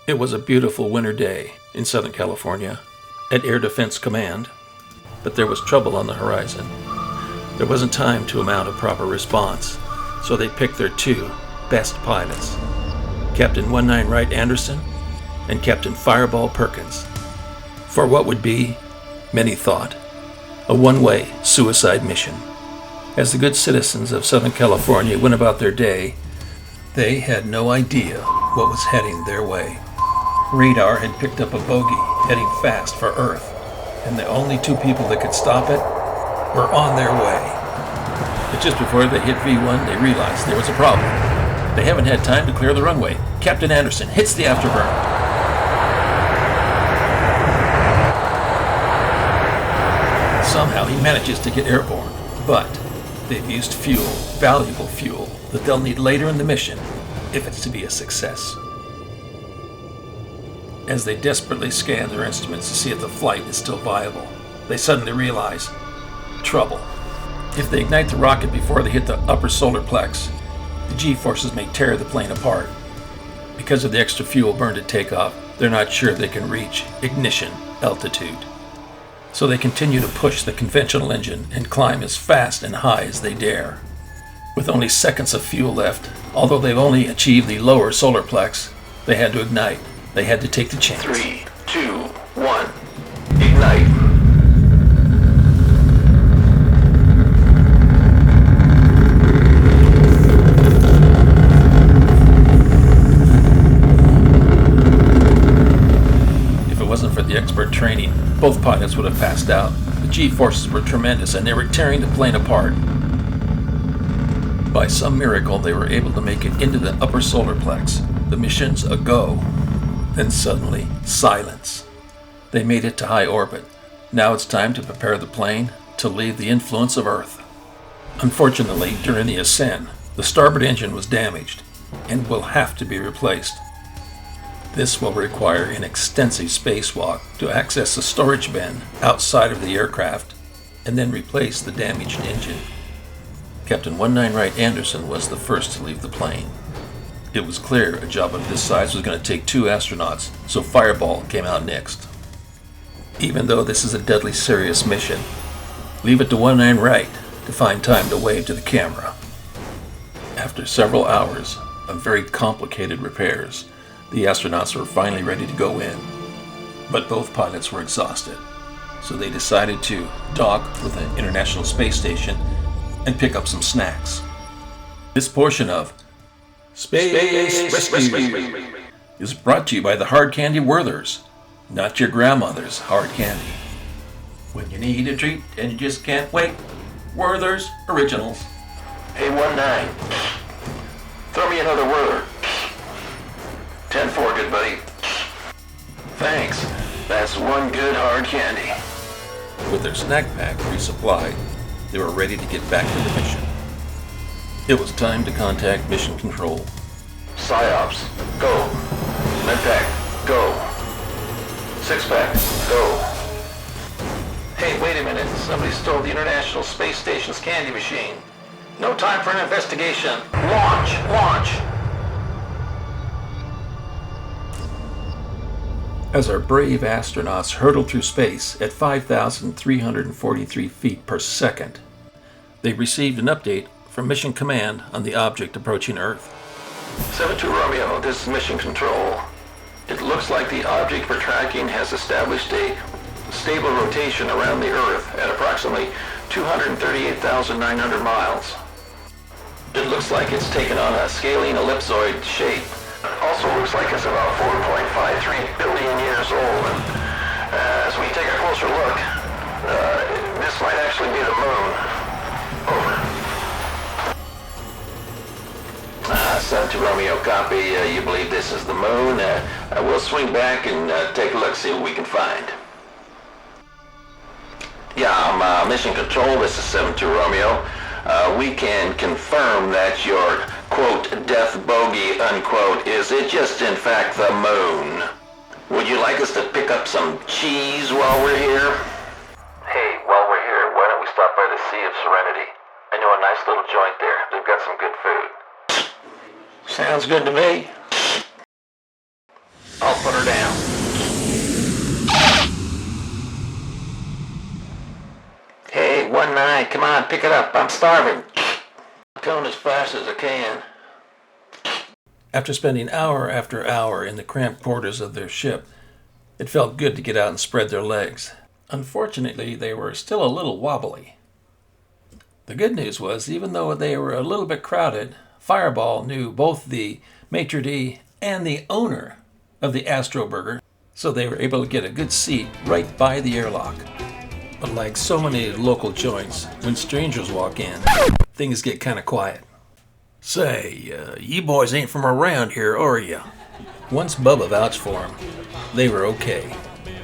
It was a beautiful winter day in Southern California at Air Defense Command, but there was trouble on the horizon. There wasn't time to mount a proper response, so they picked their two best pilots, Captain 19 Wright Anderson and Captain Fireball Perkins, for what would be, many thought, a one-way suicide mission. As the good citizens of Southern California went about their day, they had no idea what was heading their way. Radar had picked up a bogey heading fast for Earth, and the only two people that could stop it were on their way. But just before they hit V1, they realized there was a problem. They haven't had time to clear the runway. Captain Anderson hits the afterburner. Somehow he manages to get airborne, but they've used fuel, valuable fuel, that they'll need later in the mission if it's to be a success. As they desperately scan their instruments to see if the flight is still viable, they suddenly realize trouble. If they ignite the rocket before they hit the upper solar plex, the G-forces may tear the plane apart. Because of the extra fuel burned at takeoff, they're not sure they can reach ignition altitude. So they continue to push the conventional engine and climb as fast and high as they dare. With only seconds of fuel left, although they've only achieved the lower solar plex, they had to ignite. They had to take the chance. 3, 2, 1, ignite. If it wasn't for the expert training, both pilots would have passed out. The G-forces were tremendous and they were tearing the plane apart. By some miracle, they were able to make it into the upper solar plex. The mission's a go. Then suddenly, silence. They made it to high orbit. Now it's time to prepare the plane to leave the influence of Earth. Unfortunately, during the ascent, the starboard engine was damaged and will have to be replaced. This will require an extensive spacewalk to access a storage bin outside of the aircraft and then replace the damaged engine. Captain 19 Wright Anderson was the first to leave the plane. It was clear a job of this size was going to take two astronauts, so Fireball came out next. Even though this is a deadly serious mission, leave it to 19 Wright to find time to wave to the camera. After several hours of very complicated repairs, the astronauts were finally ready to go in. But both pilots were exhausted, so they decided to dock with the International Space Station and pick up some snacks. This portion of Space Rescue is brought to you by the Hard Candy Werthers, not your grandmother's hard candy. When you need a treat and you just can't wait, Werther's Originals. Hey, 19, throw me another Werther. 10-4, good buddy. Thanks, that's one good hard candy. With their snack pack resupplied, they were ready to get back to the mission. It was time to contact Mission Control. PSYOPs, go. MedPack, go. Six-pack, go. Hey, wait a minute. Somebody stole the International Space Station's candy machine. No time for an investigation. Launch! As our brave astronauts hurtled through space at 5,343 feet per second, they received an update from Mission Command on the object approaching Earth. 7-2 Romeo, this is Mission Control. It looks like the object we're tracking has established a stable rotation around the Earth at approximately 238,900 miles. It looks like it's taken on a scalene ellipsoid shape. Also looks like it's about 4.53 billion years old. And as we take a closer look, this might actually be the moon. Over. 7-2 Romeo, copy. You believe this is the moon? We'll swing back and take a look, see what we can find. Yeah, I'm Mission Control. This is 7-2 Romeo. We can confirm that your, quote, death bogey, unquote, is it just in fact the moon? Would you like us to pick up some cheese while we're here? Hey, while we're here, why don't we stop by the Sea of Serenity? I know a nice little joint there. They've got some good food. Sounds good to me. I'll Put her down. Hey, 1-9, come on, pick it up. I'm starving. I'm coming as fast as I can. After spending hour after hour in the cramped quarters of their ship, it felt good to get out and spread their legs. Unfortunately, they were still a little wobbly. The good news was, even though they were a little bit crowded, Fireball knew both the maitre d' and the owner of the Astroburger, so they were able to get a good seat right by the airlock. But like so many local joints, when strangers walk in, things get kind of quiet. Say, you boys ain't from around here, are ya? Once Bubba vouched for them, they were okay.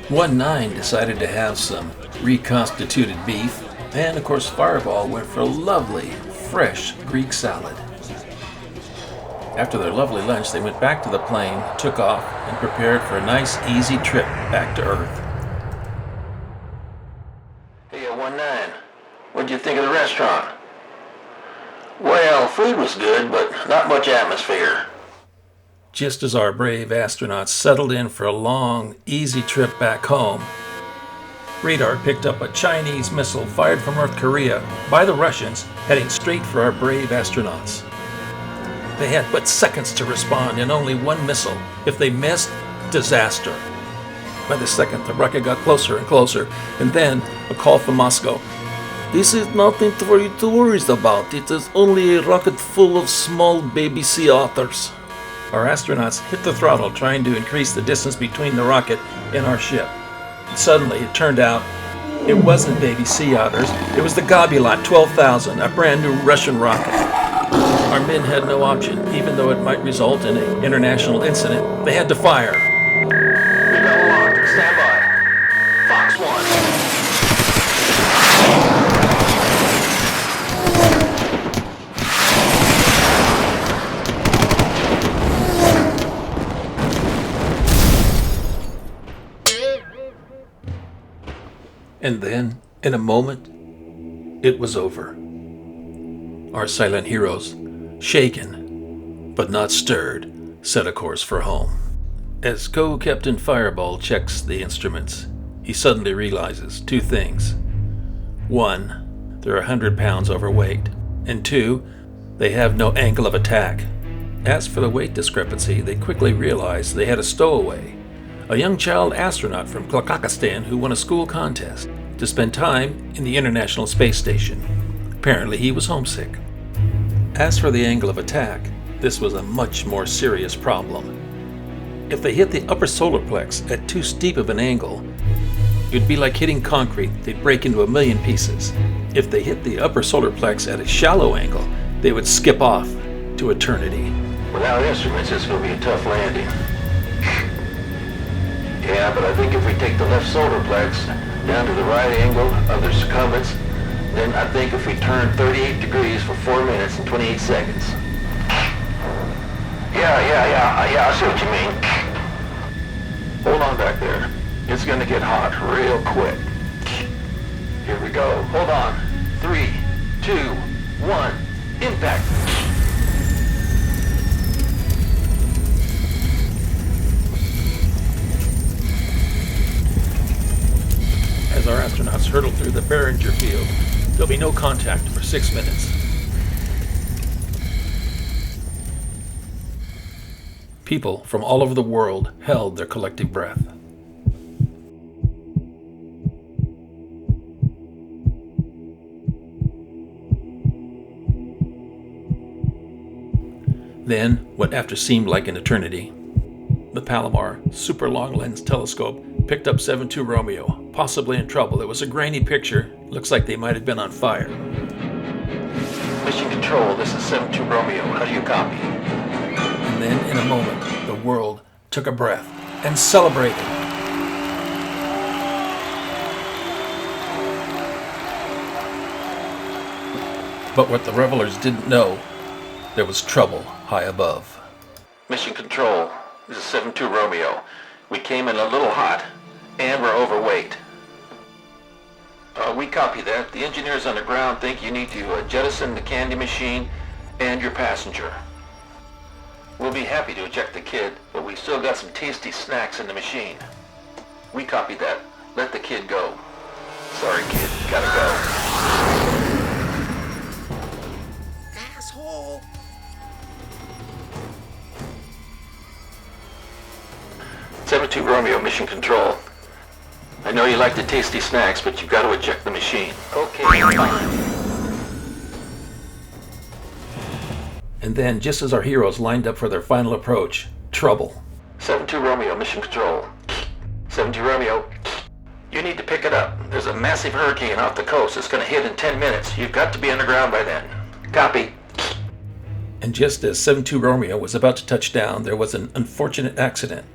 1-9 decided to have some reconstituted beef, and of course Fireball went for a lovely, fresh Greek salad. After their lovely lunch, they went back to the plane, took off, and prepared for a nice, easy trip back to Earth. Hey, 1-9, what'd you think of the restaurant? Well, food was good, but not much atmosphere. Just as our brave astronauts settled in for a long, easy trip back home, radar picked up a Chinese missile fired from North Korea by the Russians, heading straight for our brave astronauts. They had but seconds to respond, and only one missile. If they missed, disaster. By the second, the rocket got closer and closer, and then a call from Moscow. This is nothing for you to worry about. It is only a rocket full of small baby sea otters. Our astronauts hit the throttle, trying to increase the distance between the rocket and our ship. And suddenly, it turned out it wasn't baby sea otters. It was the Gobulat 12,000, a brand new Russian rocket. Our men had no option. Even though it might result in an international incident, they had to fire. Rebel locked. Stand by. Fox 1. And then, in a moment, it was over. Our silent heroes, shaken but not stirred, set a course for home. As Co-Captain Fireball checks the instruments, he suddenly realizes two things. One, they're 100 pounds overweight, and two, they have no angle of attack. As for the weight discrepancy, they quickly realized they had a stowaway, a young child astronaut from Kazakhstan who won a school contest to spend time in the International Space Station. Apparently he was homesick. As for the angle of attack, this was a much more serious problem. If they hit the upper solar plex at too steep of an angle, it would be like hitting concrete. They'd break into a million pieces. If they hit the upper solar plex at a shallow angle, they would skip off to eternity. Without instruments, it's going to be a tough landing. Yeah, but I think if we take the left solar plex down to the right angle of the circumference, then I think if we turn 38 degrees for 4 minutes and 28 seconds. Yeah, I see what you mean. Hold on back there. It's gonna get hot real quick. Here we go. Hold on. 3, 2, 1, impact. As our astronauts hurtle through the Behringer field, there'll be no contact for 6 minutes. People from all over the world held their collective breath. Then, what after seemed like an eternity, the Palomar Super Long Lens Telescope picked up 72 Romeo, possibly in trouble. It was a grainy picture. Looks like they might have been on fire. Mission Control, this is 72 Romeo. How do you copy? And then, in a moment, the world took a breath and celebrated. But what the revelers didn't know, there was trouble high above. Mission Control, this is 72 Romeo. We came in a little hot, and we're overweight. We copy that. The engineers on the ground think you need to jettison the candy machine and your passenger. We'll be happy to eject the kid, but we still got some tasty snacks in the machine. We copied that. Let the kid go. Sorry, kid. Gotta go. Asshole! 7-2 Romeo, Mission Control. I know you like the tasty snacks, but you've got to eject the machine. Okay, fine. And then, just as our heroes lined up for their final approach, trouble. 7-2 Romeo, Mission Control. 7-2 Romeo. You need to pick it up. There's a massive hurricane off the coast. It's going to hit in 10 minutes. You've got to be underground by then. Copy. And just as 7-2 Romeo was about to touch down, there was an unfortunate accident.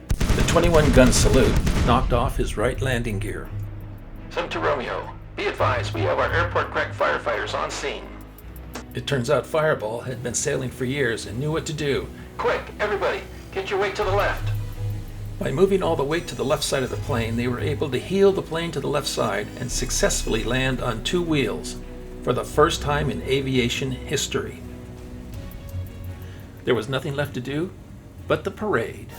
The 21-gun salute knocked off his right landing gear. 7-2 Romeo. Be advised, we have our airport crack firefighters on scene. It turns out Fireball had been sailing for years and knew what to do. Quick, everybody, get your weight to the left. By moving all the weight to the left side of the plane, they were able to heel the plane to the left side and successfully land on two wheels for the first time in aviation history. There was nothing left to do but the parade.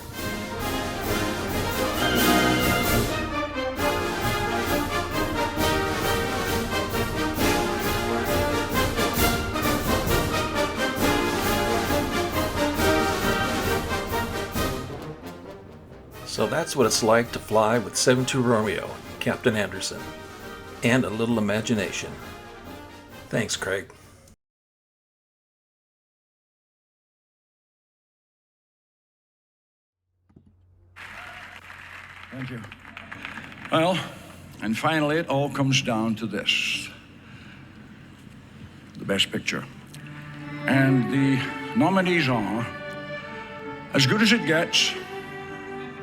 So that's what it's like to fly with 7-2 Romeo, Captain Anderson, and a little imagination. Thanks, Craig. Thank you. Well, and finally it all comes down to this. The Best Picture. And the nominees are As Good as It Gets,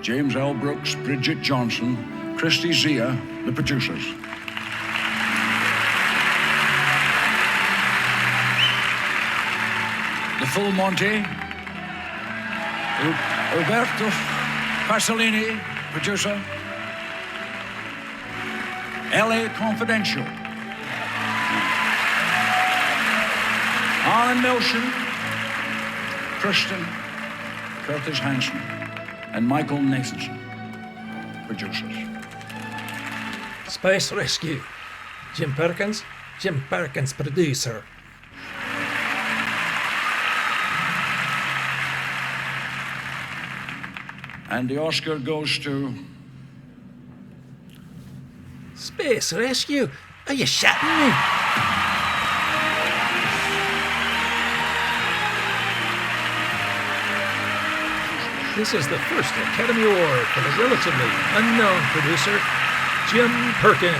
James L. Brooks, Bridget Johnson, Christy Zia, the producers. The Full Monty, Roberto Pasolini, producer. LA Confidential. On Motion, Kristen Curtis Hanson, and Michael Nathanson, producers. Space Rescue, Jim Perkins, producer. And the Oscar goes to Space Rescue? Are you shitting me? This is the first Academy Award for the relatively unknown producer, Jim Perkins.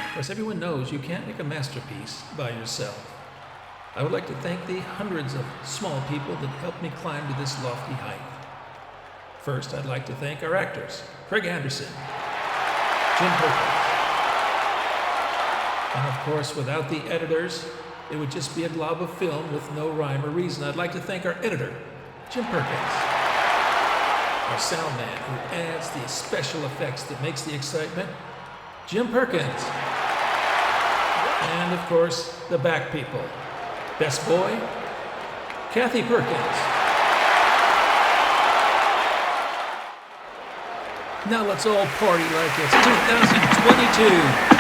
Of course, everyone knows you can't make a masterpiece by yourself. I would like to thank the hundreds of small people that helped me climb to this lofty height. First, I'd like to thank our actors, Craig Anderson, Jim Perkins. And of course, without the editors, it would just be a glob of film with no rhyme or reason. I'd like to thank our editor, Jim Perkins, our sound man who adds the special effects that makes the excitement, Jim Perkins. And of course, the back people. Best boy, Kathy Perkins. Now let's all party like it's 2022.